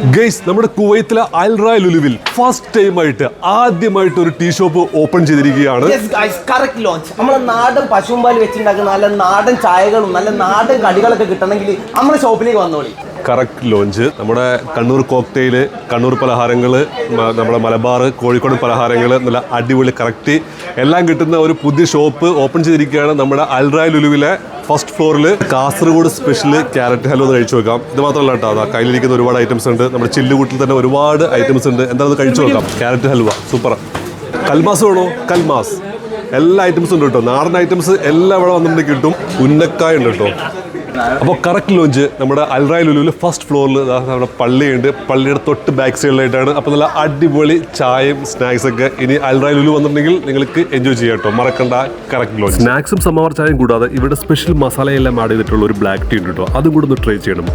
Guys, നമ്മുടെ കുവൈത്തിലെ അൽ Rai ലുലുവിൽ first time ആദ്യമായിട്ട് ഒരു ടീ ഷോപ്പ് ഓപ്പൺ ചെയ്തിരിക്കുകയാണ്. നമ്മളെ നാടൻ പശുമ്പാൽ വെച്ചുണ്ടാക്കുന്ന നല്ല നാടൻ ചായകളും നല്ല നാടൻ കടികളൊക്കെ കിട്ടണമെങ്കിൽ നമ്മുടെ ഷോപ്പിലേക്ക് വന്നോളി. Correct launch. നമ്മുടെ കണ്ണൂർ കോക്ടെയില്, കണ്ണൂർ പലഹാരങ്ങൾ, നമ്മുടെ മലബാർ കോഴിക്കോട് പലഹാരങ്ങൾ, നല്ല അടിപൊളി കറക്റ്റ് എല്ലാം കിട്ടുന്ന ഒരു പുതിയ ഷോപ്പ് ഓപ്പൺ ചെയ്തിരിക്കുകയാണ് നമ്മുടെ അൽ റായ് ലുലുവിലെ ഫസ്റ്റ് ഫ്ലോറിൽ. കാസർഗോഡ് സ്പെഷ്യൽ ക്യാരറ്റ് ഹൽവ ഒന്ന് കഴിച്ചു നോക്കാം. ഇത് മാത്രമല്ല കേട്ടോ, അതാ കയ്യിലിരിക്കുന്ന ഒരുപാട് ഐറ്റംസ് ഉണ്ട്. നമ്മുടെ ചില്ലുകൂട്ടിൽ തന്നെ ഒരുപാട് ഐറ്റംസ് ഉണ്ട്. എന്താണെന്ന് കഴിച്ചു നോക്കാം. Carrot halwa super. കൽമാസ് വേണോ? കൽമാസ്. എല്ലാ ഐറ്റംസും ഉണ്ട് കേട്ടോ. നാടൻ ഐറ്റംസ് എല്ലാം ഇവിടെ വന്നിട്ടുണ്ടെങ്കിൽ കിട്ടും. ഉന്നക്കായ ഉണ്ട് കേട്ടോ. അപ്പോൾ കറക്റ്റ് ലോഞ്ച് നമ്മുടെ അൽ റായ് ലുലുവിൽ ഫസ്റ്റ് ഫ്ലോറിൽ നമ്മുടെ പള്ളിയുണ്ട്. പള്ളിയുടെ തൊട്ട് ബാക്ക് സൈഡിലായിട്ടാണ്. അപ്പോൾ നല്ല അടിപൊളി ചായയും സ്നാക്സ് ഒക്കെ ഇനി അൽ റായ് ലുലു വന്നിട്ടുണ്ടെങ്കിൽ നിങ്ങൾക്ക് എൻജോയ് ചെയ്യാം കേട്ടോ. മറക്കണ്ട, കറക്റ്റ് ലോഞ്ച്. സ്നാക്സും സമാർ ചായയും കൂടാതെ ഇവിടെ സ്പെഷ്യൽ മസാലയെല്ലാം ആഡ് ചെയ്തിട്ടുള്ള ഒരു ബ്ലാക്ക് ടീ ഉണ്ട് കേട്ടോ. അതും കൂടെ ഒന്ന് ട്രൈ ചെയ്യണം.